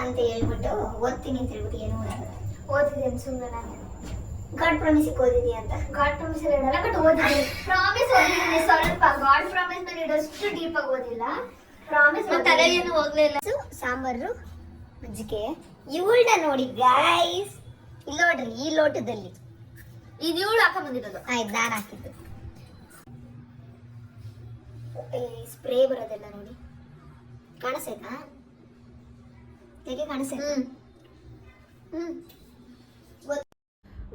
ಅಂತ ಹೇಳ್ಬಿಟ್ಟು ಓದ್ತೀನಿ ಅಂತ ಹೇಳ್ಬಿಟ್ಟು ಏನು ಓದಿದ್ದೇನೆ ಸುಮ್ಮನೆ ನಾನು. ಗಾಡ್ ಪ್ರಾಮಿಸಿಗೆ ಓದಿದ್ಯಾ ಅಂತ? ಗಾಡ್ ಪ್ರಾಮಿಸ್ ಹೇಳಲ್ಲ, ಬಟ್ ಓದಿದ್ದೀನಿ. ಪ್ರಾಮಿಸ್ ಓದಿದ್ದೀನಿ ಸ್ವಲ್ಪ. ಗಾಡ್ ಪ್ರಾಮಿಸ್ ನಾನು ಇಡಷ್ಟು ಡೀಪ್ ಆಗಿ ಓದಿಲ್ಲ. ಪ್ರಾಮಿಸ್ ತಲೆಗೇನು ಹೋಗ್ಲೇ ಇಲ್ಲ. ಸಾಂಬಾರು ಮಜ್ಜಿಗೆ ಇವಳನ್ನ ನೋಡಿ ಗೈಸ್, ಇಲ್ಲಿ ನೋಡ್ರಿ ಈ ಲೋಟದಲ್ಲಿ ಇದು ಇವಳು ಹಾಕೊಂಡ್ ಬಂದಿರೋದು. ಆಯ್ತು, ನಾನು ಹಾಕಿದ್ದು. ಸ್ಪ್ರೇ ಬರೋದೆಲ್ಲ ನೋಡಿ ಕಾಣಿಸ್ತೈತಾ? ಹೇಗೆ ಕಾಣಿಸ್ತೈತೆ?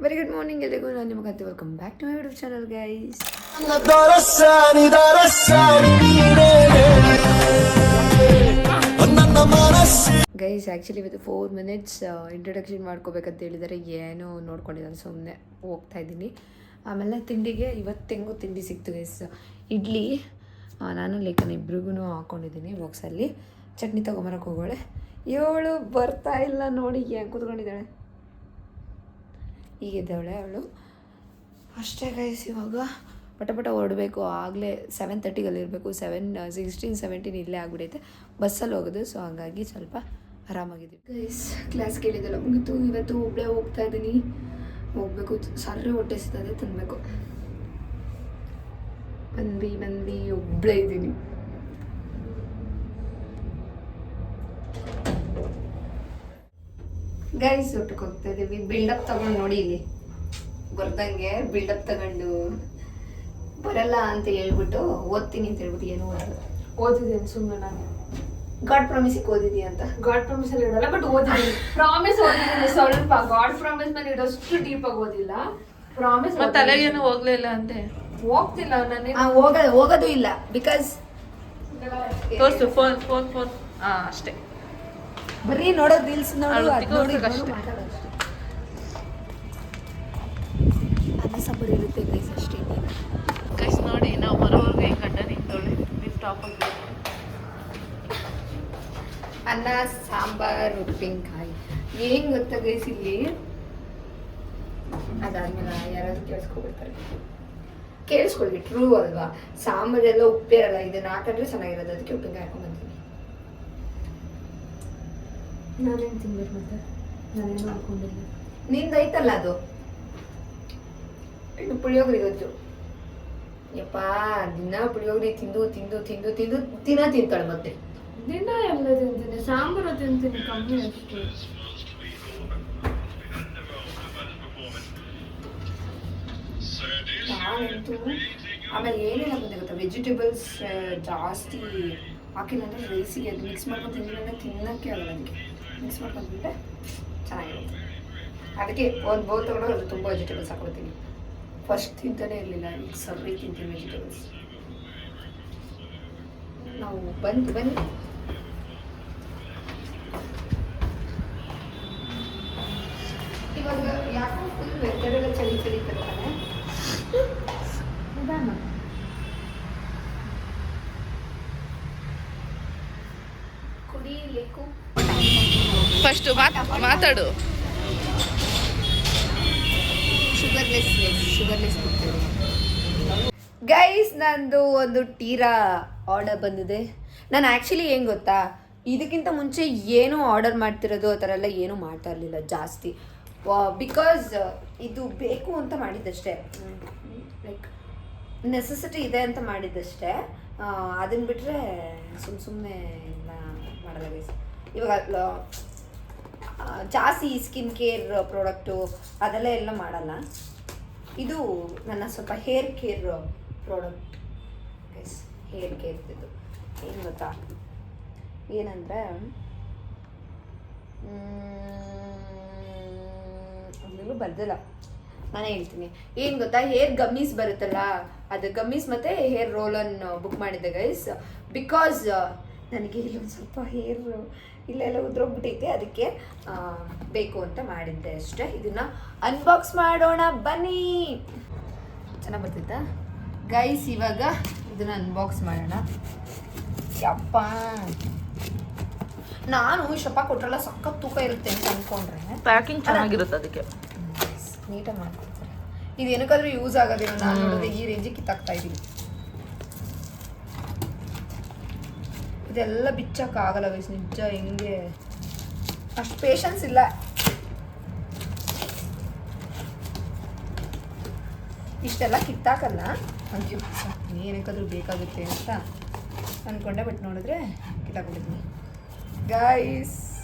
ವೆರಿ ಗುಡ್ ಮಾರ್ನಿಂಗ್ ಎಲ್ಲಿಗೂ, ನಾನು ನಿಮಗೆ ಮತ್ತೆ welcome back to my YouTube channel guys. Guys actually with 4 minutes introduction ಮಾಡ್ಕೋಬೇಕಂತ ಹೇಳಿದರೆ ಏನೋ ನೋಡ್ಕೊಂಡಿದ್ದಾರೆ, ಸುಮ್ಮನೆ ಹೋಗ್ತಾ ಇದ್ದೀನಿ. ಆಮೇಲೆ ತಿಂಡಿಗೆ ಇವತ್ತು ಹೆಂಗೂ ತಿಂಡಿ ಸಿಕ್ತು ಗೈಸ್. ಇಡ್ಲಿ ನಾನು ಲೇಖನ ಇಬ್ರಿಗೂ ಹಾಕ್ಕೊಂಡಿದ್ದೀನಿ ಬಾಕ್ಸಲ್ಲಿ. ಚಟ್ನಿ ತೊಗೊಂಬರಕ್ಕೆ ಹೋಗೋಳೆ. ಇವಳು ಬರ್ತಾ ಇಲ್ಲ ನೋಡಿ, ಹೆಂಗೆ ಕೂತ್ಕೊಂಡಿದ್ದಾಳೆ. ಹೀಗಿದ್ದಾಳೆ ಅವಳು ಅಷ್ಟೇ ಗೈಸ್. ಇವಾಗ ಪಟ ಹೊರಡಬೇಕು. ಆಗಲೇ 7:30 ಇರಬೇಕು. 7:16, 17 ಇಲ್ಲೇ ಆಗ್ಬಿಡೈತೆ ಬಸ್ಸಲ್ಲಿ ಹೋಗೋದು. ಸೊ ಹಾಗಾಗಿ ಸ್ವಲ್ಪ ಆರಾಮಾಗಿದ್ದೀವಿ ಗೈಸ್. ಕ್ಲಾಸ್ ಕೇಳಿದ್ದೆಲ್ಲ ಮುಗಿತು. ಇವತ್ತು ಒಬ್ಬಳೇ ಹೋಗ್ತಾ ಇದ್ದೀನಿ, ಹೋಗ್ಬೇಕು. ಸರ್ರಿ ಹೊಟ್ಟೆ ಸಿಗ್ತದೆ, ತಿನ್ನಬೇಕು. ಬಂದು ಒಬ್ಬಳೇ ಇದ್ದೀನಿ. ಗೈಸ್ ಊಟಕ್ಕೆ ಹೋಗ್ತಾ ಇದ್ದೀವಿ. ಬಿಲ್ಡಪ್ ತಗೊಂಡು ನೋಡಿ, ಇಲ್ಲಿ ಬರ್ದಂಗೆ ಬಿಲ್ಡಪ್ ತಗೊಂಡು ಬರಲ್ಲ ಅಂತ ಹೇಳ್ಬಿಟ್ಟು ಓದ್ತೀನಿ ಅಂತ ಹೇಳ್ಬಿಟ್ಟು ಏನು ಓದಿದ್ದೇನೆ ಸುಮ್ಮನೆ ನಾನು. ಗಾಡ್ ಪ್ರಾಮಿಸಿಗೆ ಓದಿದ್ಯಾ ಅಂತ? ಗಾಡ್ ಪ್ರಾಮಿಸ್ ಅಲ್ಲಿ ಇಡಲ್ಲ, ಬಟ್ ಓದಿದ್ದೀನಿ. ಪ್ರಾಮಿಸ್ ಓದಿದ್ದೀನಿ ಸ್ವಲ್ಪ. ಗಾಡ್ ಪ್ರಾಮಿಸ್ ನಾನು ಇಡಷ್ಟು ಡೀಪ್ ಆಗಿ ಓದಿಲ್ಲ. ಪ್ರಾಮಿಸ್ ತಲೆಗೇನು ಹೋಗ್ಲೇ ಇಲ್ಲ ಅಂತೆ. ಹೋಗ್ತಿಲ್ಲ ನಾನು. ಹೋಗೋದು ಇಲ್ಲ. ಬಿಕಾಸ್ ತೋರ್ಸು ಫೋನ್ ಅಷ್ಟೇ. ಬರೀ ನೋಡೋದು ರೀಲ್ಸ್ ನೋಡು, ಅವ್ಳು ಅದು ನೋಡಿ ಅಷ್ಟೇ. ಅನ್ನ ಸಾಂಬಾರು ಇರುತ್ತೆ ಗೈಸ್, ಅಷ್ಟೇ. ಗೈಸ್ ನೋಡಿ, ನಾವು ಬರೋವರೆಗೂ ಹೆಂಗ್ ಗಂಡ ನಿಂತವಳೆ ಲಿಫ್ಟ್ ಆಫ್ ಆಗಿ. ಅನ್ನ ಸಾಂಬಾರು ಉಪ್ಪಿನಕಾಯಿ ಏನು ಗೊತ್ತಾ ಗೈಸ್, ಇಲ್ಲಿ ಅದಾದ್ಮೇಲೆ ಯಾರಾದ್ರೂ ಕೇಳಿಸ್ಕೊಳ್ಳಿ ಟ್ರೂ ಅಲ್ವಾ? ಸಾಂಬಾರೆಲ್ಲ ಉಪ್ಪಿರಲ್ಲ, ಇದನ್ನ ಹಾಕಿದ್ರೆ ಚೆನ್ನಾಗಿರೋದು. ಅದಕ್ಕೆ ಉಪ್ಪಿನಕಾಯಿ ಹಾಕೊಂಡ್ಬಂತೀನಿ. ನಾನೇನು ತಿನ್ಬೇಕು ಮತ್ತೆ? ನಾನೇನು ಹಾಕೊಂಡಿಲ್ಲ. ನಿಂದೈತಲ್ಲ ಅದು ಇನ್ನು ಪುಳಿಯೋಗರೆ ಗೊತ್ತು. ಯಪ್ಪ ದಿನ ಪುಳಿಯೋಗರೆ ತಿಂದು ದಿನ ತಿಂತಾಳೆ. ಮತ್ತೆ ದಿನ ಎಲ್ಲ ತಿಂತೀನಿ, ಸಾಂಬಾರು ತಿಂತೀನಿ ಕಮ್ಮಿ ಅಷ್ಟು. ನಾನಂತೂ ಆಮೇಲೆ ಏನೆಲ್ಲ ಬಂದೆ ಗೊತ್ತಾ, ವೆಜಿಟೇಬಲ್ಸ್ ಜಾಸ್ತಿ ಹಾಕಿಲ್ಲ ಅಂದರೆ ರೈಸಿಗೆ ಅದು ಮಿಕ್ಸ್ ಮಾಡ್ಕೊಂಡು ತಿಂದ್ರೆ ತಿನ್ನೋಕ್ಕೆ ಆಗಲ್ಲ. ಅದಕ್ಕೆ ಮಿಕ್ಸ್ ಮಾಡ್ಕೊಂಡ್ಬಿಟ್ಟೆ ಚೆನ್ನಾಗಿರುತ್ತೆ. ಅದಕ್ಕೆ ಒಂದು ಬೌಲ್ ತೊಗೊಂಡು ಅದು ತುಂಬ ವೆಜಿಟೇಬಲ್ಸ್ ಹಾಕೊಳ್ತೀನಿ. ಫಸ್ಟ್ ತಿಂತಾನೆ ಇರಲಿಲ್ಲ, ಈಗ ಸರ್ರಿ ತಿಂತೀನಿ ವೆಜಿಟೇಬಲ್ಸ್. ನಾವು ಬನ್ನಿ ಇವಾಗ ಯಾಕೋ ಫುಲ್ ವೆದರೆಲ್ಲ ಚಳಿ ಕರೀತಾನೆ. ಕುಡಿಯಲಿಕ್ಕೂ ಫಸ್ಟ್ ಮಾತಾಡು. ಶುಗರ್ಲೆಸ್ ಕೊಡ್ತೀವಿ ಗೈಸ್. ನಂದು ಒಂದು ಟೀರಾ ಆರ್ಡರ್ ಬಂದಿದೆ. ನಾನು ಆ್ಯಕ್ಚುಲಿ ಏನು ಗೊತ್ತಾ, ಇದಕ್ಕಿಂತ ಮುಂಚೆ ಏನೂ ಆರ್ಡರ್ ಮಾಡ್ತಿರೋದು ಆ ಥರ ಎಲ್ಲ ಏನೂ ಮಾಡ್ತಾ ಇರಲಿಲ್ಲ ಜಾಸ್ತಿ. ಬಿಕಾಸ್ ಇದು ಬೇಕು ಅಂತ ಮಾಡಿದ್ದಷ್ಟೇ, ಲೈಕ್ ನೆಸೆಸಿಟಿ ಇದೆ ಅಂತ ಮಾಡಿದ್ದಷ್ಟೇ. ಅದನ್ನು ಬಿಟ್ಟರೆ ಸುಮ್ಮನೆ ಎಲ್ಲ ಮಾಡಲ್ಲ ಗೈಸ್. ಇವಾಗ ಜಾಸ್ತಿ ಸ್ಕಿನ್ ಕೇರ್ ಪ್ರಾಡಕ್ಟು ಅದೆಲ್ಲ ಎಲ್ಲ ಮಾಡಲ್ಲ. ಇದು ನನ್ನ ಸ್ವಲ್ಪ hair care product guys. Hair care ಇದು ಏನು ಗೊತ್ತಾ, ಏನಂದರೆ ಅಲ್ಲೂ ಬರ್ದಿಲ್ಲ, ನಾನೇ ಹೇಳ್ತೀನಿ. ಏನು ಗೊತ್ತಾ, ಹೇರ್ ಗಮ್ಮೀಸ್ ಬರುತ್ತಲ್ಲ, ಅದು ಗಮ್ಮೀಸ್ ಮತ್ತು ಹೇರ್ ರೋಲನ್ನು ಬುಕ್ ಮಾಡಿದ್ದೆ ಗೈಸ್. ಬಿಕಾಸ್ ನನಗೆ ಇಲ್ಲೊಂದು ಸ್ವಲ್ಪ ಹೇರ್ ಇಲ್ಲೆಲ್ಲ ಉದ್ರೋಗ್ಬಿಟ್ಟೈತೆ, ಅದಕ್ಕೆ ಬೇಕು ಅಂತ ಮಾಡಿದ್ದೆ ಅಷ್ಟೇ. ಇದನ್ನು ಅನ್ಬಾಕ್ಸ್ ಮಾಡೋಣ ಬನ್ನಿ. ಚೆನ್ನಾಗಿ ಬರ್ತಿತ್ತಾ ಗೈಸ್? ಇವಾಗ ಇದನ್ನು ಅನ್ಬಾಕ್ಸ್ ಮಾಡೋಣ. ಯಪ್ಪ, ನಾನು ಶಪ್ಪ ಕೊಟ್ರಲ್ಲ ಸಖತ್ ತೂಕ ಇರುತ್ತೆ ಅಂತ ಅಂದ್ಕೊಂಡ್ರೆ ಪ್ಯಾಕಿಂಗ್ ಚೆನ್ನಾಗಿರುತ್ತೆ, ಅದಕ್ಕೆ ನೀಟಾಗಿ ಮಾಡ್ಕೊಡ್ತಾರೆ. ಇದು ಏನಕ್ಕಾದ್ರೂ ಯೂಸ್ ಆಗೋದಿಲ್ಲ. ನಾನು ನೋಡಿದ್ರೆ ಈ ರೇಂಜಿಗೆ ಕಿತ್ತಾಕ್ತಾ ಇದ್ದೀನಿ. ಇದೆಲ್ಲ ಬಿಚ್ಚಕ್ಕಾಗಲ್ಲ ವಯಸ್ಸು ನಿಜ. ಹೆಂಗೆ ಅಷ್ಟು ಪೇಷನ್ಸ್ ಇಲ್ಲ. ಇಷ್ಟೆಲ್ಲ ಕಿತ್ತಾಕಲ್ಲ, ಅಯ್ಯೋ ಏನಕ್ಕಾದ್ರೂ ಬೇಕಾಗುತ್ತೆ ಅಂತ ಅಂದ್ಕೊಂಡೆ, ಬಟ್ ನೋಡಿದ್ರೆ ಕಿತ್ತಾಕ್ಬಿಟ್ಟಿದ್ವಿ ಗೈಸ್.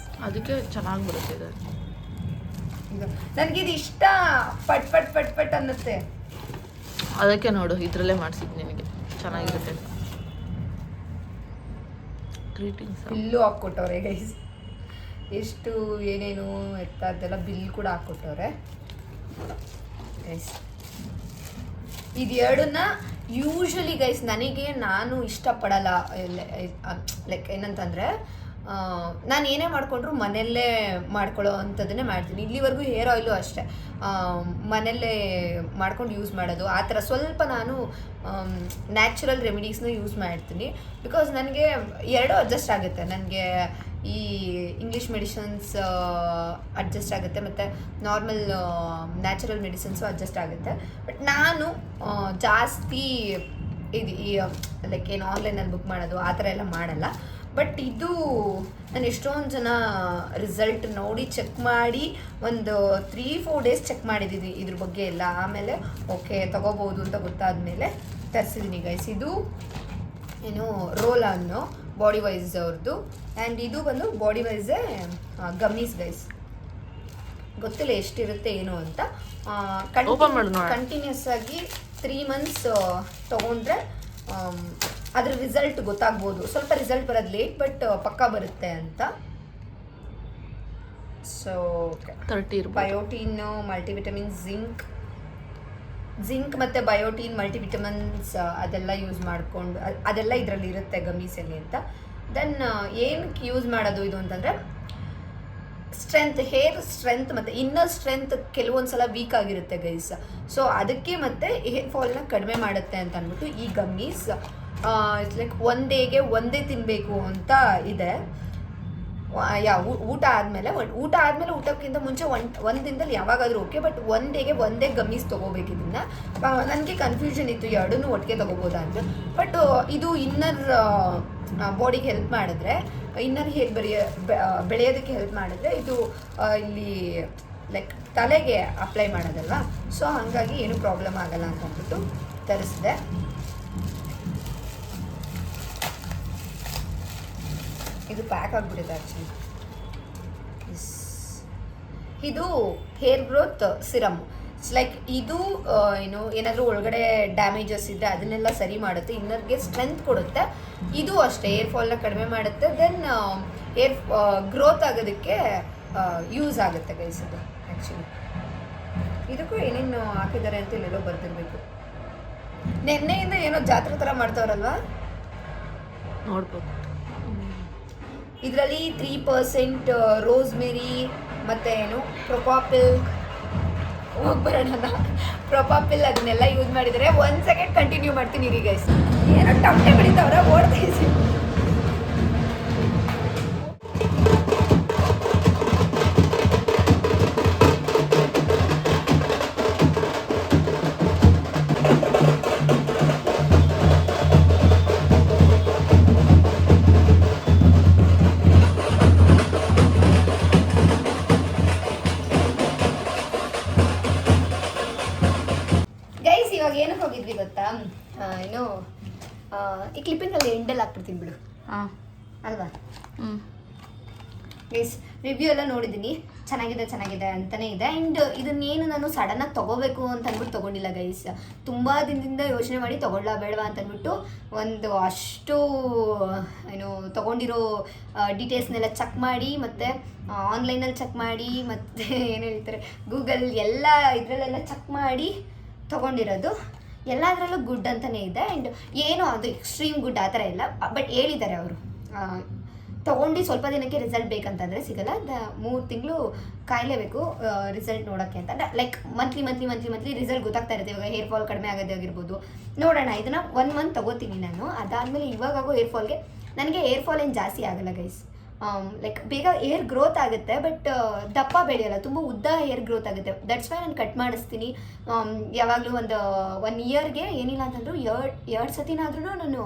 ಅದಕ್ಕೆ ಚೆನ್ನಾಗಿ ಬರುತ್ತೆ ಇದು. ನನಗಿದು ಇಷ್ಟ, ಪಟ್ ಪಟ್ ಪಟ್ ಪಟ್ ಅನ್ನತ್ತೆ. ಅದಕ್ಕೆ ನೋಡು ಇದರಲ್ಲೇ ಮಾಡಿಸಿದ್ದು ನಿನಗೆ ಚೆನ್ನಾಗಿರುತ್ತೆ. ಗ್ರೀಟಿಂಗ್ಸ್ ಬಿಲ್ಲು ಹಾಕ್ಕೊಟ್ಟವ್ರೆ ಗೈಸ್, ಎಷ್ಟು ಏನೇನು ಎತ್ತದೆಲ್ಲ ಬಿಲ್ ಕೂಡ ಹಾಕ್ಕೊಟ್ಟವ್ರೆ ಗೈಸ್. ಇದು ಎರಡನ್ನ ಯೂಶ್ವಲಿ ಗೈಸ್ ನನಗೆ ನಾನು ಇಷ್ಟಪಡಲ್ಲ. ಲೈಕ್ ಏನಂತಂದರೆ ನಾನು ಏನೇ ಮಾಡಿಕೊಂಡ್ರು ಮನೆಯಲ್ಲೇ ಮಾಡ್ಕೊಳ್ಳೋ ಅಂಥದ್ದನ್ನೇ ಮಾಡ್ತೀನಿ. ಇಲ್ಲಿವರೆಗೂ ಹೇರ್ ಆಯಿಲು ಅಷ್ಟೇ ಮನೆಯಲ್ಲೇ ಮಾಡ್ಕೊಂಡು ಯೂಸ್ ಮಾಡೋದು. ಆ ಥರ ಸ್ವಲ್ಪ ನಾನು ನ್ಯಾಚುರಲ್ ರೆಮಿಡೀಸ್ನ ಯೂಸ್ ಮಾಡ್ತೀನಿ. ಬಿಕಾಸ್ ನನಗೆ ಎರಡೂ ಅಡ್ಜಸ್ಟ್ ಆಗುತ್ತೆ. ನನಗೆ ಈ ಇಂಗ್ಲೀಷ್ ಮೆಡಿಸಿನ್ಸ್ ಅಡ್ಜಸ್ಟ್ ಆಗುತ್ತೆ, ಮತ್ತು ನಾರ್ಮಲ್ ನ್ಯಾಚುರಲ್ ಮೆಡಿಸಿನ್ಸು ಅಡ್ಜಸ್ಟ್ ಆಗುತ್ತೆ. ಬಟ್ ನಾನು ಜಾಸ್ತಿ ಇದು ಈ ಲೈಕ್ ಏನು ಆನ್ಲೈನಲ್ಲಿ ಬುಕ್ ಮಾಡೋದು ಆ ಥರ ಎಲ್ಲ ಮಾಡಲ್ಲ. ಬಟ್ ಇದು ನಾನು ಎಷ್ಟೊಂದು ಜನ ರಿಸಲ್ಟ್ ನೋಡಿ ಚೆಕ್ ಮಾಡಿ ಒಂದು 3-4 ಡೇಸ್ ಚೆಕ್ ಮಾಡಿದ್ದೀನಿ ಇದ್ರ ಬಗ್ಗೆ ಎಲ್ಲ. ಆಮೇಲೆ ಓಕೆ ತಗೋಬೋದು ಅಂತ ಗೊತ್ತಾದಮೇಲೆ ತರಿಸಿದ್ದೀನಿ ಗೈಸ್. ಇದು ಏನು ರೋಲ್ ಅನ್ನೋ ಬಾಡಿ ವೈಸ್ ಅವ್ರದ್ದು, ಆ್ಯಂಡ್ ಇದು ಬಂದು ಬಾಡಿ ವೈಸೇ ಗಮ್ಮೀಸ್ ಗೈಸ್. ಗೊತ್ತಿಲ್ಲ ಎಷ್ಟಿರುತ್ತೆ ಏನು ಅಂತ. ಕಂಟಿನ್ಯೂಸ್ ಆಗಿ 3 months ತೊಗೊಂಡ್ರೆ ಅದ್ರ ರಿಸಲ್ಟ್ ಗೊತ್ತಾಗ್ಬೋದು. ಸ್ವಲ್ಪ ರಿಸಲ್ಟ್ ಬರೋದು ಲೇಟ್, ಬಟ್ ಪಕ್ಕಾ ಬರುತ್ತೆ ಅಂತ. ಸೊ 30 ಬಯೋಟೀನ್, ಮಲ್ಟಿವಿಟಮಿನ್, ಜಿಂಕ್ ಮತ್ತು ಬಯೋಟೀನ್, ಮಲ್ಟಿವಿಟಮಿನ್ಸ್ ಅದೆಲ್ಲ ಯೂಸ್ ಮಾಡಿಕೊಂಡು ಅದೆಲ್ಲ ಇದರಲ್ಲಿ ಇರುತ್ತೆ ಗಮ್ಮೀಸಲ್ಲಿ ಅಂತ. ದೆನ್ ಏನಕ್ಕೆ ಯೂಸ್ ಮಾಡೋದು ಇದು ಅಂತಂದರೆ ಸ್ಟ್ರೆಂತ್, ಹೇರ್ ಸ್ಟ್ರೆಂತ್ ಮತ್ತು ಇನ್ನರ್ ಸ್ಟ್ರೆಂತ್ ಕೆಲವೊಂದು ಸಲ ವೀಕ್ ಆಗಿರುತ್ತೆ ಗೈಸ್. ಸೊ ಅದಕ್ಕೆ ಮತ್ತು ಹೇರ್ ಫಾಲ್ನ ಕಡಿಮೆ ಮಾಡುತ್ತೆ ಅಂತ ಅಂದ್ಬಿಟ್ಟು ಈ ಗಮ್ಮೀಸ್ ಲೈಕ್ ಒಂದೇ ತಿನ್ನಬೇಕು ಅಂತ ಇದೆ. ಊಟ ಆದಮೇಲೆ ಊಟಕ್ಕಿಂತ ಮುಂಚೆ ಒಂದು ದಿನದಲ್ಲಿ ಯಾವಾಗಾದರೂ ಓಕೆ, ಬಟ್ ಒಂದೇ ಗಮ್ಮೀಸ್ ತೊಗೋಬೇಕು. ಇದನ್ನು ನನಗೆ ಕನ್ಫ್ಯೂಷನ್ ಇತ್ತು ಎರಡನ್ನೂ ಒಟ್ಟಿಗೆ ತೊಗೋಬೋದಾ ಅಂತ. ಬಟ್ ಇದು ಇನ್ನರ್ ಬಾಡಿಗೆ ಹೆಲ್ಪ್ ಮಾಡಿದ್ರೆ, ಇನ್ನರ್ ಹೇರ್ ಬೆಳೆಯೋದಕ್ಕೆ ಹೆಲ್ಪ್ ಮಾಡಿದ್ರೆ ಇದು ಇಲ್ಲಿ ಲೈಕ್ ತಲೆಗೆ ಅಪ್ಲೈ ಮಾಡೋದಲ್ವ. ಸೊ ಹಾಗಾಗಿ ಏನೂ ಪ್ರಾಬ್ಲಮ್ ಆಗಲ್ಲ ಅಂತ ಅಂದ್ಬಿಟ್ಟು ತರಿಸಿದೆ. ಇದು ಪ್ಯಾಕ್ ಆಗಿಬಿಟ್ಟಿದೆ ಆ್ಯಕ್ಚುಲಿ. ಇದು ಹೇರ್ ಗ್ರೋತ್ ಸಿರಮ್. ಲೈಕ್ ಇದು ಏನು ಏನಾದರೂ ಒಳಗಡೆ ಡ್ಯಾಮೇಜಸ್ ಇದ್ದರೆ ಅದನ್ನೆಲ್ಲ ಸರಿ ಮಾಡುತ್ತೆ, ಇನ್ನರ್ಗೆ ಸ್ಟ್ರೆಂತ್ ಕೊಡುತ್ತೆ. ಇದು ಅಷ್ಟೇ ಹೇರ್ ಫಾಲ್ನ ಕಡಿಮೆ ಮಾಡುತ್ತೆ. ದೆನ್ ಹೇರ್ ಗ್ರೋತ್ ಆಗೋದಕ್ಕೆ ಯೂಸ್ ಆಗುತ್ತೆ ಗೈಸ್ ಇದು ಆ್ಯಕ್ಚುಲಿ. ಇದಕ್ಕೂ ಏನೇನು ಹಾಕಿದ್ದಾರೆ ಅಂತ ಇಲ್ಲೆಲ್ಲೋ ಬರ್ತಿರ್ಬೇಕು. ನೆನ್ನೆಯಿಂದ ಏನೋ ಜಾತ್ರೆ ಥರ ಮಾಡ್ತಾವ್ರಲ್ವಾ, ನೋಡ್ಬೋದು. ಇದರಲ್ಲಿ 3% ರೋಸ್ಮೆರಿ ಮತ್ತು ಏನು ಪ್ರೊಪಾಪಿಲ್, ಪ್ರೊಪಾಪಿಲ್ ಅದನ್ನೆಲ್ಲ ಯೂಸ್ ಮಾಡಿದರೆ. 1 ಸೆಕೆಂಡ್ ಕಂಟಿನ್ಯೂ ಮಾಡ್ತೀನಿ ರೀ ಗೈಸ್. ಏನೋ ಟಮಟೆ ಬಿಡಿದವ್ರ ಓಡ್ತಾ ಇದ್ದೀವಿ. ಇವಾಗ ಏನಕ್ಕೆ ಹೋಗಿದ್ವಿ ಗೊತ್ತಾ, ಏನು ಈ ಕ್ಲಿಪ್ಪಿಂಗಲ್ಲಿ ಎಂಡಲ್ಲಿ ಹಾಕ್ಬಿಡ್ತೀನಿ ಬಿಡು ಅಲ್ವಾ. ಗೈಸ್ ರಿವ್ಯೂ ಎಲ್ಲ ನೋಡಿದ್ದೀನಿ, ಚೆನ್ನಾಗಿದೆ ಅಂತಲೇ ಇದೆ. ಆ್ಯಂಡ್ ಇದನ್ನೇನು ನಾನು ಸಡನ್ನಾಗಿ ತೊಗೋಬೇಕು ಅಂತ ಅಂದ್ಬಿಟ್ಟು ತೊಗೊಂಡಿಲ್ಲ ಗೈಸ್. ತುಂಬ ದಿನದಿಂದ ಯೋಚನೆ ಮಾಡಿ ತೊಗೊಳ್ಳ ಬೇಡವಾ ಅಂತ ಅಂದ್ಬಿಟ್ಟು ಒಂದು ಅಷ್ಟು ಏನು ತೊಗೊಂಡಿರೋ ಡೀಟೇಲ್ಸ್ನೆಲ್ಲ ಚೆಕ್ ಮಾಡಿ, ಮತ್ತು ಆನ್ಲೈನಲ್ಲಿ ಚೆಕ್ ಮಾಡಿ, ಮತ್ತು ಏನು ಹೇಳ್ತಾರೆ ಗೂಗಲ್ ಎಲ್ಲ ಇದರಲ್ಲೆಲ್ಲ ಚೆಕ್ ಮಾಡಿ ತೊಗೊಂಡಿರೋದು. ಎಲ್ಲದರಲ್ಲೂ ಗುಡ್ ಅಂತಲೇ ಇದೆ. ಆ್ಯಂಡ್ ಏನೋ ಅದು ಎಕ್ಸ್ಟ್ರೀಮ್ ಗುಡ್ ಆ ಥರ ಇಲ್ಲ, ಬಟ್ ಹೇಳಿದ್ದಾರೆ ಅವರು ತೊಗೊಂಡು ಸ್ವಲ್ಪ ದಿನಕ್ಕೆ ರಿಸಲ್ಟ್ ಬೇಕಂತಂದರೆ ಸಿಗಲ್ಲ, 3 ತಿಂಗಳು ಕಾಯಲೇಬೇಕು ರಿಸಲ್ಟ್ ನೋಡೋಕ್ಕೆ ಅಂತ. ಲೈಕ್ ಮಂತ್ಲಿ ರಿಸಲ್ಟ್ ಗೊತ್ತಾಗ್ತಾ ಇರುತ್ತೆ. ಇವಾಗ ಹೇರ್ ಫಾಲ್ ಕಡಿಮೆ ಆಗೋದಾಗಿರ್ಬೋದು, ನೋಡೋಣ. ಇದನ್ನು 1 ಮಂತ್ ತೊಗೋತೀನಿ ನಾನು. ಅದಾದಮೇಲೆ ಇವಾಗೋ ಹೇರ್ ಫಾಲ್ಗೆ ನನಗೆ ಹೇರ್ ಫಾಲ್ ಏನು ಜಾಸ್ತಿ ಆಗಲ್ಲ ಗೈಸ್. ಲೈಕ್ ಬೇಗ ಹೇರ್ ಗ್ರೋತ್ ಆಗುತ್ತೆ, ಬಟ್ ದಪ್ಪ ಬೆಳೆಯಲ್ಲ, ತುಂಬ ಉದ್ದ ಹೇರ್ ಗ್ರೋತ್ ಆಗುತ್ತೆ. ದಟ್ಸ್ ವೈ ನಾನು ಕಟ್ ಮಾಡಿಸ್ತೀನಿ. ಯಾವಾಗಲೂ ಒಂದು 1 ಇಯರ್ಗೆ ಏನಿಲ್ಲ ಅಂತಂದ್ರು 2 ಸತಿನಾದ್ರೂ ನಾನು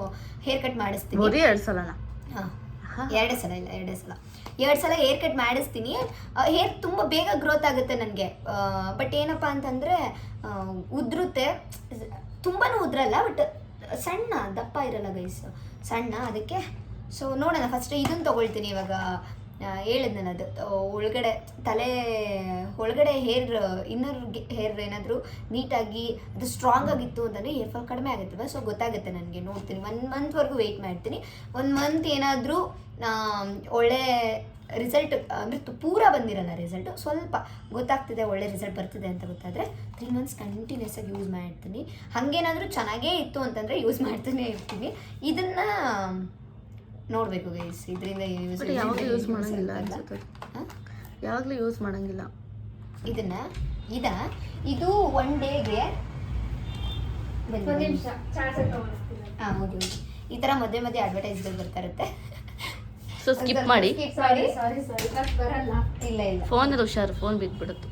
ಹೇರ್ ಕಟ್ ಮಾಡಿಸ್ತೀನಿ. 2 ಸಲನಾ? ಹಾಂ, ಎರಡೇ ಸಲ ಹೇರ್ ಕಟ್ ಮಾಡಿಸ್ತೀನಿ. ಹೇರ್ ತುಂಬ ಬೇಗ ಗ್ರೋತ್ ಆಗುತ್ತೆ ನನಗೆ. ಬಟ್ ಏನಪ್ಪ ಅಂತಂದರೆ ಉದುರುತ್ತೆ, ತುಂಬಾ ಉದ್ರಲ್ಲ, ಬಟ್ ಸಣ್ಣ ದಪ್ಪ ಇರಲ್ಲ ಗೈಸ್, ಸಣ್ಣ. ಅದಕ್ಕೆ ಸೊ ನೋಡೋಣ, ಫಸ್ಟ್ ಇದನ್ನು ತೊಗೊಳ್ತೀನಿ ಇವಾಗ. ಹೇಳಿದ್ನಲ್ಲ, ಅದು ಒಳಗಡೆ ತಲೆ ಒಳಗಡೆ ಇನ್ನರ್ ಹೇರ್ ಏನಾದರೂ ನೀಟಾಗಿ ಅದು ಸ್ಟ್ರಾಂಗ್ ಆಗಿತ್ತು ಅಂತಂದರೆ ಹೇರ್ ಫಾಲ್ ಕಡಿಮೆ ಆಗುತ್ತಲ್ವ. ಸೊ ಗೊತ್ತಾಗುತ್ತೆ ನನಗೆ, ನೋಡ್ತೀನಿ. 1 ಮಂತ್ವರೆಗೂ ವೆಯ್ಟ್ ಮಾಡ್ತೀನಿ. 1 ಮಂತ್ ಏನಾದರೂ ಒಳ್ಳೆ ರಿಸಲ್ಟ್ ಅಂದರೆ ಪೂರ ಬಂದಿರಲ್ಲ ರಿಸಲ್ಟು, ಸ್ವಲ್ಪ ಗೊತ್ತಾಗ್ತಿದೆ ಒಳ್ಳೆ ರಿಸಲ್ಟ್ ಬರ್ತಿದೆ ಅಂತ ಗೊತ್ತಾದರೆ 3 ಮಂತ್ಸ್ ಕಂಟಿನ್ಯೂಸ್ ಆಗಿ ಯೂಸ್ ಮಾಡ್ತೀನಿ. ಹಾಗೇನಾದರೂ ಚೆನ್ನಾಗೇ ಇತ್ತು ಅಂತಂದರೆ ಯೂಸ್ ಮಾಡ್ತಾನೆ ಇರ್ತೀನಿ. ಇದನ್ನು ನೋಡಬೇಕು ಗೈಸ್, ಇದರಿಂದ ಯಾವಾಗಲೂ ಯೂಸ್ ಮಾಡಂಗಿಲ್ಲ ಅನ್ಸುತ್ತೆ, ಯಾವಾಗಲೂ ಯೂಸ್ ಮಾಡಂಗಿಲ್ಲ ಇದು 1 ಡೇಗೆ ಹೌದು. ಈ ಥರ ಮಧ್ಯೆ ಮಧ್ಯೆ ಅಡ್ವರ್ಟೈಸ್ಗಳು ಬರ್ತಾ ಇರುತ್ತೆ. ಸೊ ಸ್ಕಿಪ್ ಮಾಡಿ. ಬರಲ್ಲ, ಇಲ್ಲ ಫೋನಲ್ಲಿ ಹುಷಾರು, ಫೋನ್ ಬಿದ್ದುಬಿಡುತ್ತೆ.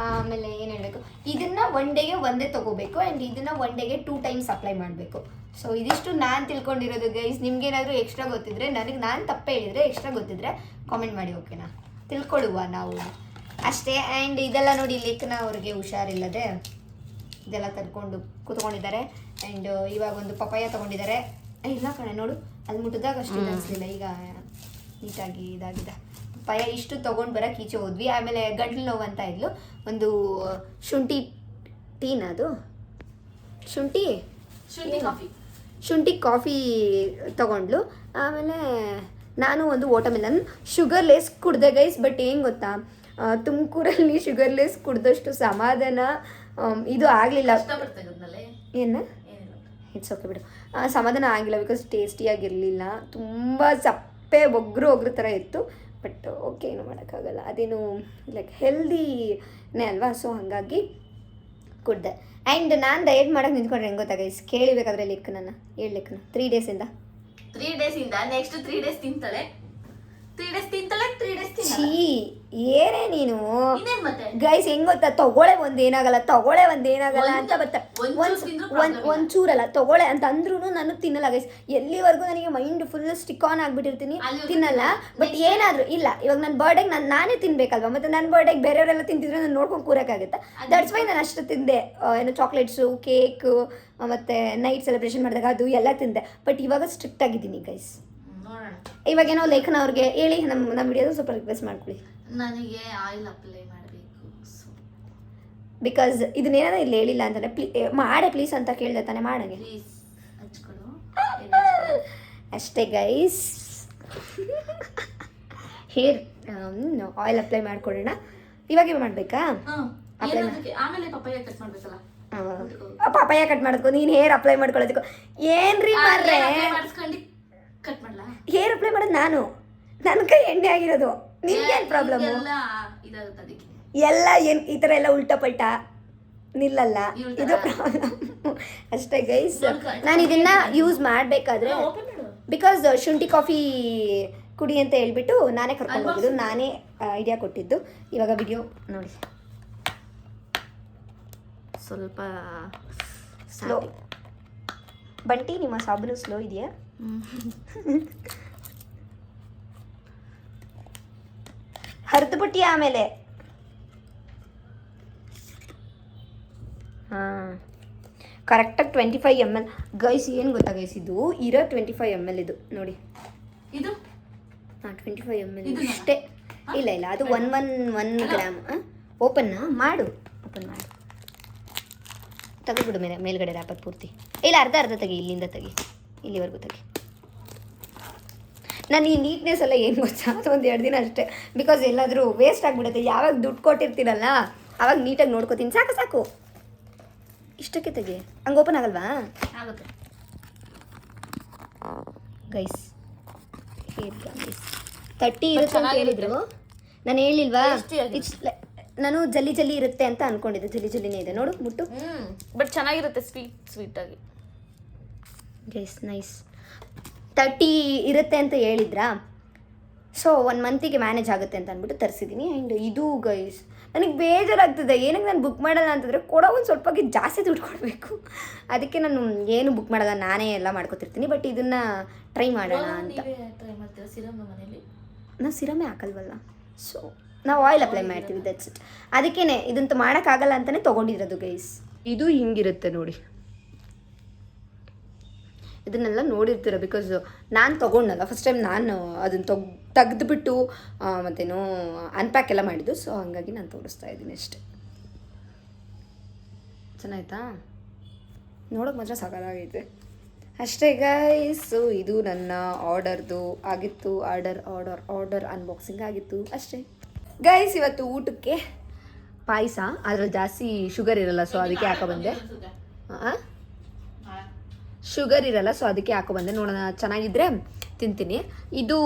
ಆಮೇಲೆ ಏನು ಹೇಳಬೇಕು, ಇದನ್ನ 1 ಡೇಗೆ ಒಂದೇ ತಗೋಬೇಕು ಆ್ಯಂಡ್ ಇದನ್ನ 1 ಡೇಗೆ 2 ಟೈಮ್ಸ್ ಅಪ್ಲೈ ಮಾಡಬೇಕು. ಸೊ ಇದಿಷ್ಟು ನಾನು ತಿಳ್ಕೊಂಡಿರೋದು ಗೈಸ್. ನಿಮ್ಗೇನಾದರೂ ಎಕ್ಸ್ಟ್ರಾ ಗೊತ್ತಿದ್ರೆ, ನಾನು ತಪ್ಪು ಹೇಳಿದರೆ ಎಕ್ಸ್ಟ್ರಾ ಗೊತ್ತಿದ್ರೆ ಕಾಮೆಂಟ್ ಮಾಡಿ, ಓಕೆನಾ? ತಿಳ್ಕೊಳ್ಳುವ ನಾವು ಅಷ್ಟೇ. ಆ್ಯಂಡ್ ಇದೆಲ್ಲ ನೋಡಿ, ಲೇಖನ ಅವ್ರಿಗೆ ಹುಷಾರಿಲ್ಲದೆ ಇದೆಲ್ಲ ತರ್ಕೊಂಡು ಕೂತ್ಕೊಂಡಿದ್ದಾರೆ. ಆ್ಯಂಡ್ ಇವಾಗ ಒಂದು ಪಪಾಯ ತೊಗೊಂಡಿದ್ದಾರೆ. ಇಲ್ಲ ಕಣೆ, ನೋಡು, ಅಲ್ಲಿ ಮುಟ್ಟಿದಾಗ ಅಷ್ಟು ಅನಿಸ್ಲಿಲ್ಲ, ಈಗ ನೀಟಾಗಿ ಇದಾಗಿದೆ. ಪಪಾಯ ಇಷ್ಟು ತೊಗೊಂಡು ಬರೋಕೆ ಈಚೆ ಹೋದ್ವಿ. ಆಮೇಲೆ ಗಂಟ್ಲು ನೋವು ಅಂತ ಇದ್ಲು, ಒಂದು ಶುಂಠಿ ಟೀನ, ಅದು ಶುಂಠಿ ಕಾಫಿ ತೊಗೊಂಡ್ಲು. ಆಮೇಲೆ ನಾನು ಒಂದು ವಾಟರ್ಮೆಲನ್ ಶುಗರ್ಲೆಸ್ ಕುಡ್ದೆ ಗೈಸ್. ಬಟ್ ಏನು ಗೊತ್ತಾ, ತುಮಕೂರಲ್ಲಿ ಶುಗರ್ಲೆಸ್ ಕುಡ್ದಷ್ಟು ಸಮಾಧಾನ ಇದು ಆಗಲಿಲ್ಲ. ಏನು ಇಟ್ಸ್ ಓಕೆ ಬಿಡು, ಸಮಾಧಾನ ಆಗಿಲ್ಲ. ಬಿಕಾಸ್ ಟೇಸ್ಟಿಯಾಗಿರಲಿಲ್ಲ, ತುಂಬ ಸಪ್ಪೆ ಒಗ್ರು ಥರ ಇತ್ತು. ಬಟ್ ಓಕೆ, ಏನು ಮಾಡೋಕ್ಕಾಗಲ್ಲ, ಅದೇನು ಲೈಕ್ ಹೆಲ್ದಿನೇ ಅಲ್ವಾ. ಸೊ ಹಾಗಾಗಿ ಕುಡ್ದೆ. ಆ್ಯಂಡ್ ನಾನು ಡಯಟ್ ಮಾಡೋಕೆ ನಿಂತ್ಕೊಂಡ್ರೆ ಹೆಂಗೆ ಗೊತ್ತಾ ಗೈಸ್, ಕೇಳಿಬೇಕಾದ್ರೆ ಲೆಕ್ಕನ 3 ಡೇಸಿಂದ ನೆಕ್ಸ್ಟ್ 3 ಡೇಸ್ ತಿಂತಾಳೆ, 3 ಡೇಸ್ ತಿಂತಾಳೆ, 3 ಡೇಸ್ ತಿಂತಾಳೆ. ಛೀ, ಏನೇ ನೀನು ಗೈಸ್, ಹೆಂಗ್ ಗೊತ್ತಾ, ತಗೊಳ್ಳೆ ಒಂದೇನಾಗಲ್ಲ ಅಂತ ಬತ್ತ, ಒಂಚೂರಲ್ಲ ತಗೊಳ್ಳೆ ಅಂತ ಅಂದ್ರೂ ನಾನು ತಿನ್ನಲ್ಲ ಗೈಸ್. ಎಲ್ಲಿವರೆಗೂ ನನಗೆ ಮೈಂಡ್ ಫುಲ್ ಸ್ಟಿಕ್ ಆನ್ ಆಗಿಬಿಟ್ಟಿರ್ತೀನಿ, ತಿನ್ನಲ್ಲ. ಬಟ್ ಏನಾದರೂ ಇಲ್ಲ, ಇವಾಗ ನನ್ನ ಬರ್ಡೇಗೆ ನಾನೇ ತಿನ್ಬೇಕಲ್ವಾ, ಮತ್ತು ನನ್ನ ಬರ್ಡೇಗೆ ಬೇರೆಯವರೆಲ್ಲ ತಿಂತಿದ್ರೆ ನಾನು ನೋಡ್ಕೊಂಡು ಕೂರಕ್ಕಾಗುತ್ತಾ. ದಟ್ಸ್ ವೈ ನಾನು ಅಷ್ಟು ತಿಂದೆ. ಏನು ಚಾಕ್ಲೇಟ್ಸು, ಕೇಕು, ಮತ್ತು ನೈಟ್ ಸೆಲೆಬ್ರೇಷನ್ ಮಾಡಿದಾಗ ಅದು ಎಲ್ಲ ತಿಂದೆ. ಬಟ್ ಇವಾಗ ಸ್ಟ್ರಿಕ್ಟ್ ಆಗಿದ್ದೀನಿ ಗೈಸ್. ಇವಾಗೇನೋ ಲೇಖನ ಅವ್ರಿಗೆ ಹೇಳಿ ನಮ್ಮ ವಿಡಿಯೋದು ಸ್ವಲ್ಪ ರಿಕ್ವೆಸ್ಟ್ ಮಾಡ್ಕೊಳ್ಳಿ. ನನಗೆ ಆಯಿಲ್ ಅಪ್ಲೈ ಮಾಡಬೇಕು, ಬಿಕಾಸ್ ಇದನ್ನೇನಾದ್ರೂ ಇಲ್ಲಿ ಹೇಳಿಲ್ಲ ಅಂತಂದರೆ ಮಾಡೇ ಪ್ಲೀಸ್ ಅಂತ ಕೇಳಿದೆ ತಾನೆ, ಮಾಡಂಗೆ ಪ್ಲೀಸ್ ಹಚ್ಕೊಳ್ಳು ಅಷ್ಟೇ ಗೈಸ್. ಹೇರ್ ಆಯಿಲ್ ಅಪ್ಲೈ ಮಾಡ್ಕೊಳ್ಳೋಣ. ಇವಾಗ ಮಾಡಬೇಕಾ? ಆಮೇಲೆ ಪಪ್ಪಾಯ ಕಟ್ ಮಾಡಬೇಕಲ್ಲ. ಪಪ್ಪಾಯ ಕಟ್ ಮಾಡೋದಕ್ಕೂ ನೀನು ಹೇರ್ ಅಪ್ಲೈ ಮಾಡ್ಕೊಳ್ಳೋದಕ್ಕೂ ಏನ್ರಿ ಮಾರ್ರೆ? ಕಟ್ ಮಾಡಲಾ? ಹೇರ್ ಅಪ್ಲೈ ಮಾಡೋದು ನಾನು, ನನ್ನ ಕೈ ಎಣ್ಣೆ ಆಗಿರೋದು. ನಿಮ್ಗೇನು ಪ್ರಾಬ್ಲಮ್ಮು? ಎಲ್ಲ ಏನು ಈ ಥರ ಎಲ್ಲ ಉಲ್ಟಾ ಪಲ್ಟಾ ನಿಲ್ಲಲ್ಲ, ಇದು ಪ್ರಾಬ್ಲಮ್ ಅಷ್ಟೇ ಗೈಸ್. ನಾನು ಇದನ್ನು ಯೂಸ್ ಮಾಡಬೇಕಾದ್ರೆ ಬಿಕಾಸ್ ಶುಂಠಿ ಕಾಫಿ ಕುಡಿ ಅಂತ ಹೇಳ್ಬಿಟ್ಟು ನಾನೇ ಕರ್ಕೊಂಡು ಹೋಗಿದ್ದು, ನಾನೇ ಐಡಿಯಾ ಕೊಟ್ಟಿದ್ದು. ಇವಾಗ ವಿಡಿಯೋ ನೋಡಿ, ಸ್ವಲ್ಪ ಸ್ಲೋ. ಬಂಟಿ, ನಿಮ್ಮ ಸಾಬೂನು ಸ್ಲೋ ಇದೆಯಾ? ಹರಿದ್ಬಿಟ್ಟಿ ಆಮೇಲೆ. ಹಾಂ, ಕರೆಕ್ಟಾಗಿ 25 ml ಗೈಸ್. ಏನು ಗೊತ್ತಾ ಗೈಸ್, ಇದು ಇರೋ 25 ml ಇದು ನೋಡಿ, ಇದು 25 ml ಇಷ್ಟೇ. ಇಲ್ಲ ಅದು 1 ಗ್ರಾಮ್. ಓಪನ್ ಮಾಡು ತೆಗೆದ್ಬಿಡು ಮೇಲ್ಗಡೆ ರ್ಯಾಪರ್ ಪೂರ್ತಿ. ಇಲ್ಲ, ಅರ್ಧ ತೆಗಿ, ಇಲ್ಲಿಂದ ತೆಗಿ, ಇಲ್ಲಿವರೆಗೂ ತೆಗಿ. ನಾನು ಈ ನೀಟ್ನೆಸ್ ಎಲ್ಲ ಏನು ಗೊತ್ತಾ, ಅದು 1-2 ದಿನ ಅಷ್ಟೇ. ಬಿಕಾಸ್ ಎಲ್ಲಾದರೂ ವೇಸ್ಟ್ ಆಗಿಬಿಡುತ್ತೆ. ಯಾವಾಗ ದುಡ್ಡು ಕೊಟ್ಟಿರ್ತೀರಲ್ಲ ಆವಾಗ ನೀಟಾಗಿ ನೋಡ್ಕೋತೀನಿ. ಸಾಕು ಇಷ್ಟಕ್ಕೆ ತೆಗಿ. ಹಂಗೆ ಓಪನ್ ಆಗಲ್ವಾ? ಆಗುತ್ತೆ ಗೈಸ್. 30 ಇರುತ್ತೆ ಅಂತ ಹೇಳಿದ್ರು, ನಾನು ಹೇಳಿಲ್ವಾ? ನಾನು ಜಲ್ಲಿ ಇರುತ್ತೆ ಅಂತ ಅನ್ಕೊಂಡಿದ್ದೆ. ಜಲ್ಲಿನೇ ಇದೆ ನೋಡು, ಮುಟ್ಟು. ಬಟ್ ಚೆನ್ನಾಗಿರುತ್ತೆ, ಸ್ವೀಟ್ ಆಗಿ ಗೈಸ್. ನೈಸ್. 30 ಇರುತ್ತೆ ಅಂತ ಹೇಳಿದ್ರಾ? ಸೊ 1 ಮಂತಿಗೆ ಮ್ಯಾನೇಜ್ ಆಗುತ್ತೆ ಅಂತ ಅಂದ್ಬಿಟ್ಟು ತರಿಸಿದ್ದೀನಿ. ಆ್ಯಂಡ್ ಇದು ಗೈಸ್ ನನಗೆ ಬೇಜಾರಾಗ್ತದೆ. ಏನಕ್ಕೆ ನಾನು ಬುಕ್ ಮಾಡಲ್ಲ ಅಂತಂದರೆ ಕೊಡೋ ಒಂದು ಸ್ವಲ್ಪಕ್ಕೆ ಜಾಸ್ತಿ ದುಡ್ಡು ಕೊಡಬೇಕು. ಅದಕ್ಕೆ ನಾನು ಏನು ಬುಕ್ ಮಾಡಲ್ಲ, ನಾನೇ ಎಲ್ಲ ಮಾಡ್ಕೊತಿರ್ತೀನಿ. ಬಟ್ ಇದನ್ನು ಟ್ರೈ ಮಾಡೋಣ ಅಂತ. ಟ್ರೈ ಮಾಡ್ತೀರಾ ಸಿರಮ್ ಮನೇಲಿ? ನಾವು ಸಿರಮೇ ಹಾಕಲ್ವಲ್ಲ, ಸೊ ನಾವು ಆಯಿಲ್ ಅಪ್ಲೈ ಮಾಡ್ತೀವಿ, ದಟ್ಸ್ ಇಟ್. ಅದಕ್ಕೇ ಇದಂತೂ ಮಾಡೋಕ್ಕಾಗಲ್ಲ ಅಂತಲೇ ತೊಗೊಂಡಿರೋದು ಗೈಸ್. ಇದು ಹಿಂಗಿರುತ್ತೆ ನೋಡಿ, ಇದನ್ನೆಲ್ಲ ನೋಡಿರ್ತೀರ. ಬಿಕಾಸ್ ನಾನು ತೊಗೊಂಡಲ್ಲ, ಫಸ್ಟ್ ಟೈಮ್ ನಾನು ಅದನ್ನು ತೆಗೆದುಬಿಟ್ಟು ಮತ್ತೇನೋ ಅನ್ಪ್ಯಾಕ್ ಎಲ್ಲ ಮಾಡಿದ್ದು. ಸೊ ಹಾಗಾಗಿ ನಾನು ತೋರಿಸ್ತಾ ಇದ್ದೀನಿ ಅಷ್ಟೆ. ಚೆನ್ನಾಯ್ತಾ? ನೋಡೋಕೆ ಮಾತ್ರ ಸಾಕಾಗೈತೆ ಅಷ್ಟೇ ಗೈಸ್. ಸೊ ಇದು ನನ್ನ ಆರ್ಡರ್ದು ಆಗಿತ್ತು. ಆರ್ಡರ್ ಅನ್ಬಾಕ್ಸಿಂಗ್ ಆಗಿತ್ತು ಅಷ್ಟೇ ಗೈಸ್. ಇವತ್ತು ಊಟಕ್ಕೆ ಪಾಯಸ, ಅದ್ರಲ್ಲಿ ಜಾಸ್ತಿ ಶುಗರ್ ಇರಲ್ಲ, ಸೊ ಅದಕ್ಕೆ ಹಾಕೊಬಂದೆ. ಶುಗರ್ ಇರಲ್ಲ, ಸೊ ಅದಕ್ಕೆ ಹಾಕೊಬಂದೆ. ನೋಡೋಣ, ಚೆನ್ನಾಗಿದ್ರೆ ತಿಂತೀನಿ. ಇದು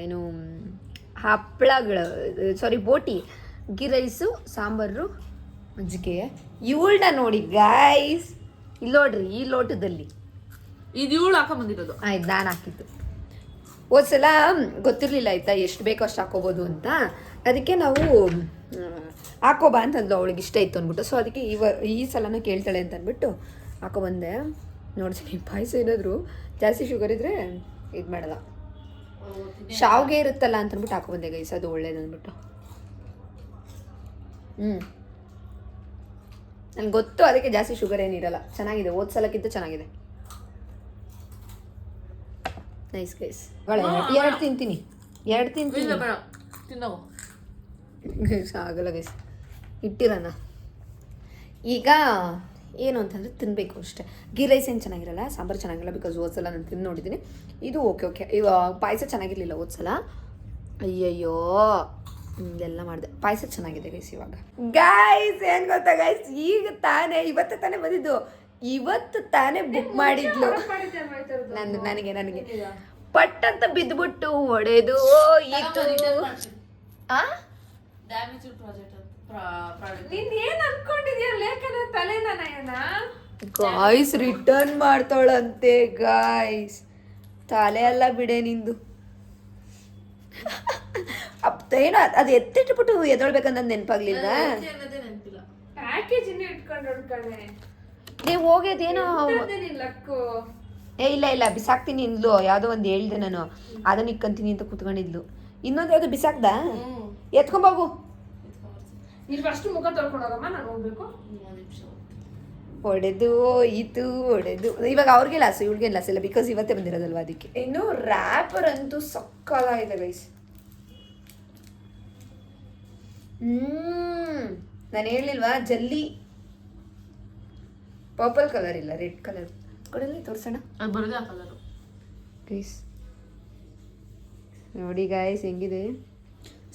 ಏನು ಹಪ್ಪಳಗಳು, ಸಾರಿ ಬೋಟಿ, ಗೀ ರೈಸು, ಸಾಂಬಾರು, ಮಜ್ಜಿಗೆ. ಇವಳನ್ನ ನೋಡಿ ಗೈಸ್, ಇಲ್ಲಿ ನೋಡ್ರಿ, ಈ ಲೋಟದಲ್ಲಿ ಇದು ಇವಳು ಹಾಕೊಂಬಂದಿರೋದು. ಆಯ್ತು, ನಾನು ಹಾಕಿದ್ದು. ಹೋದ್ಸಲ ಗೊತ್ತಿರಲಿಲ್ಲ ಆಯಿತಾ, ಎಷ್ಟು ಬೇಕೋ ಅಷ್ಟು ಹಾಕೋಬೋದು ಅಂತ. ಅದಕ್ಕೆ ನಾವು ಹಾಕೋಬಾ ಅಂತಂದ್ಲು, ಅವಳಿಗೆ ಇಷ್ಟ ಇತ್ತು ಅಂದ್ಬಿಟ್ಟು. ಸೊ ಅದಕ್ಕೆ ಈ ಸಲನೂ ಕೇಳ್ತಾಳೆ ಅಂತ ಅಂದ್ಬಿಟ್ಟು ಹಾಕೊಬಂದೆ. ನೋಡ್ತೀನಿ, ಪಾಯಸ ಏನಾದರೂ ಜಾಸ್ತಿ ಶುಗರ್ ಇದ್ದರೆ ಇದು ಮಾಡಲ್ಲ. ಶಾವಿಗೆ ಇರುತ್ತಲ್ಲ ಅಂತ ಅಂದ್ಬಿಟ್ಟು ಹಾಕೊಬಂದೆ ಗೈಸ್, ಅದು ಒಳ್ಳೇದು ಅಂದ್ಬಿಟ್ಟು. ನನಗೆ ಗೊತ್ತು, ಅದಕ್ಕೆ ಜಾಸ್ತಿ ಶುಗರ್ ಏನಿರಲ್ಲ. ಚೆನ್ನಾಗಿದೆ, ಹೋದ ಸಲಕ್ಕಿಂತ ಚೆನ್ನಾಗಿದೆ. Nice guys. ಎರಡು ತಿಂತೀನಿ. ಆಗಲ್ಲ ಗೈಸ್, ಇಟ್ಟಿರೋಣ. ಈಗ ಏನು ಅಂತಂದರೆ ತಿನ್ನಬೇಕು ಅಷ್ಟೇ. ಗೀ ರೈಸ್ ಏನು ಚೆನ್ನಾಗಿರಲ್ಲ, ಸಾಂಬಾರು ಚೆನ್ನಾಗಿರಲ್ಲ. ಬಿಕಾಸ್ ಹೋದ್ಸಲ ನಾನು ತಿಂದು ನೋಡಿದ್ದೀನಿ. ಇದು ಓಕೆ. ಇವಾಗ ಪಾಯಸ ಚೆನ್ನಾಗಿರಲಿಲ್ಲ ಹೋದ್ಸಲ. ಅಯ್ಯಯ್ಯೋ, ಎಲ್ಲ ಮಾಡಿದೆ. ಪಾಯಸ ಚೆನ್ನಾಗಿದೆ ಗೈಸ್ ಇವಾಗ. ಗೈಸ್ ಏನು ಗೊತ್ತಾ ಗೈಸ್, ಇವತ್ತು ತಾನೇ ಬಂದಿದ್ದು. ಇವತ್ತು ತಾನೇ ಬುಕ್ ಮಾಡಿದ್ಲು. ನನಗೆ ಪಟ್ ಅಂತ ಬಿದ್ದುಬಿಟ್ಟು ಹೊಡೆದು ಹೋಯಿತು. ಗಾಯ್ಸ್ ರಿಟರ್ನ್ ಮಾಡ್ತಾಳಂತೆ ಗೈಸ್. ತಲೆ ಎಲ್ಲ ಬಿಡೆ ನಿಂದು. ಏನೋ ಅದು ಎತ್ತಿಟ್ಬಿಟ್ಟು ಎದೊಳ್ಬೇಕಂತ ನೆನಪಾಗ್ಲಿಲ್ಲ. ನೀವು ಹೋಗೋದೇನೋ ಇಲ್ಲ ಬಿಸಾಕ್ತೀನಿ ಇಂದ್ಲು. ಯಾವುದೋ ಒಂದು ಹೇಳ್ದೆ ನಾನು, ಅದನ್ನ ಇಕ್ಕಂತೀನಿ ಅಂತ ಕುತ್ಕೊಂಡಿದ್ಲು. ಇನ್ನೊಂದು ಯಾವುದು ಬಿಸಾಕ್ದ, ಎತ್ಕೊಂಬೋಗು. ಹೊಡೆದು ಇವಾಗ ಅವ್ರಿಗೆ ಲಾಸು, ಇವಳಿಗೆ ಲಾಸ್ ಇಲ್ಲ. ಬಿಕಾಸ್ ಇವತ್ತೇ ಬಂದಿರೋದಲ್ವ ಅದಕ್ಕೆ. ಇನ್ನು ರ್ಯಾಪರ್ ಅಂತೂ ಸಕ್ಕತ್ತಾಗಿದೆ ಗೈಸ್. ನಾನು ಹೇಳಿಲ್ವಾ, ಜಲ್ಲಿ ಪರ್ಪಲ್ ಕಲರ್ ಇಲ್ಲ, ರೆಡ್ ಕಲರ್ ಕೊಡಲಿ, ತೋರಿಸೋಣ. ಅದು ಬರದೆ ಕಲರು ಗೈಸ್. ನೋಡಿ ಗೈಸ್ ಹೆಂಗಿದೆ.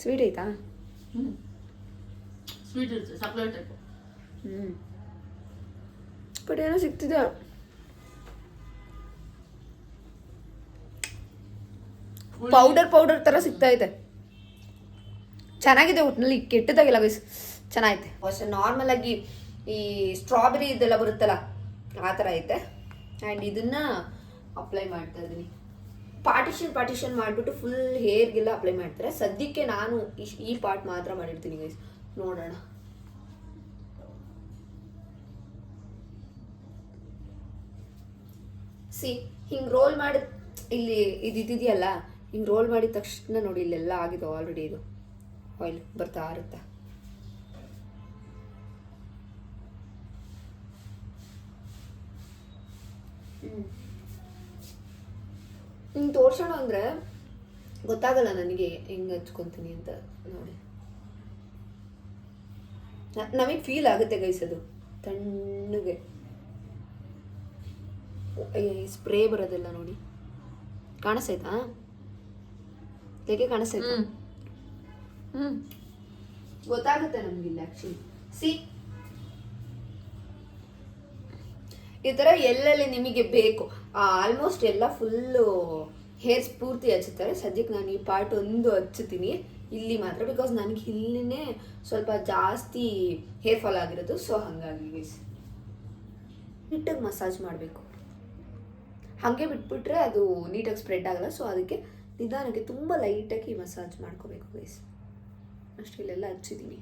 ಸ್ವೀಟ್ ಐತಾ? ಸ್ವೀಟ್ ಇರುತ್ತೆ, ಚಾಕ್ಲೇಟ್ ಟೈಪ್. ಬಟ್ ಏನೋ ಸಿಗ್ತಿದೆ. ಪೌಡರ್ ಥರ ಸಿಗ್ತಾ ಇದೆ. ಚೆನ್ನಾಗಿದೆ, ಒಟ್ಟಿನಲ್ಲಿ ಕೆಟ್ಟದಾಗಿಲ್ಲ ಗೈಸ್, ಚೆನ್ನಾಗೈತೆ. ಅಷ್ಟೇ ನಾರ್ಮಲ್ ಆಗಿ ಈ ಸ್ಟ್ರಾಬೆರಿ ಇದೆಲ್ಲ ಬರುತ್ತಲ್ಲ ಆ ಥರ ಐತೆ. ಆ್ಯಂಡ್ ಇದನ್ನ ಅಪ್ಲೈ ಮಾಡ್ತಾ ಇದ್ದೀನಿ. ಪಾರ್ಟಿಷನ್ ಮಾಡಿಬಿಟ್ಟು ಫುಲ್ ಹೇರ್ಗೆಲ್ಲ ಅಪ್ಲೈ ಮಾಡ್ತಾರೆ. ಸದ್ಯಕ್ಕೆ ನಾನು ಈ ಪಾರ್ಟ್ ಮಾತ್ರ ಮಾಡಿರ್ತೀನಿ ಗೈಸ್, ನೋಡೋಣ. ಹಿಂಗೆ ರೋಲ್ ಮಾಡಿ ಇಲ್ಲಿ ಇದೆಯಲ್ಲ, ಹಿಂಗೆ ರೋಲ್ ಮಾಡಿದ ತಕ್ಷಣ ನೋಡಿ ಇಲ್ಲೆಲ್ಲ ಆಗಿದೆ ಆಲ್ರೆಡಿ. ಇದು ಆಯಿಲ್ ಬರ್ತಾ ಇರುತ್ತೆ. ಹಿಂಗೆ ತೋರ್ಸೋಣ ಅಂದರೆ ಗೊತ್ತಾಗಲ್ಲ ನನಗೆ ಹೆಂಗೆ ಹಚ್ಕೊತೀನಿ ಅಂತ. ನೋಡಿ, ನಮಗೆ ಫೀಲ್ ಆಗುತ್ತೆ ಗೈಸ್, ಅದು ತಣ್ಣಗೆ ಸ್ಪ್ರೇ ಬರೋದೆಲ್ಲ ನೋಡಿ. ಕಾಣಿಸ್ತೈತಾ? ಹೇಗೆ ಕಾಣಿಸ್ತೈತಾ? ಗೊತ್ತಾಗುತ್ತೆ ನಮಗಿಲ್ಲ ಆ್ಯಕ್ಚುಲಿ. ಈ ಥರ ಎಲ್ಲೆಲ್ಲಿ ನಿಮಗೆ ಬೇಕು ಆಲ್ಮೋಸ್ಟ್ ಎಲ್ಲ ಫುಲ್ಲು ಹೇರ್ಸ್ ಪೂರ್ತಿ ಹಚ್ಚುತ್ತಾರೆ. ಸದ್ಯಕ್ಕೆ ನಾನು ಈ ಪಾರ್ಟ್ ಒಂದು ಹಚ್ಚುತ್ತೀನಿ ಇಲ್ಲಿ ಮಾತ್ರ. ಬಿಕಾಸ್ ನನಗೆ ಇಲ್ಲಿನೇ ಸ್ವಲ್ಪ ಜಾಸ್ತಿ ಹೇರ್ ಫಾಲ್ ಆಗಿರೋದು. ಸೊ ಹಾಗಾಗಿ ನೀಟಾಗಿ ಮಸಾಜ್ ಮಾಡಬೇಕು. ಹಾಗೆ ಬಿಟ್ಬಿಟ್ರೆ ಅದು ನೀಟಾಗಿ ಸ್ಪ್ರೆಡ್ ಆಗಲ್ಲ. ಸೊ ಅದಕ್ಕೆ ನಿಧಾನಕ್ಕೆ ತುಂಬ ಲೈಟಾಗಿ ಮಸಾಜ್ ಮಾಡ್ಕೋಬೇಕು ಗೈಸ್. ಅಷ್ಟು ಇಲ್ಲೆಲ್ಲ ಹಚ್ಚಿದ್ದೀನಿ.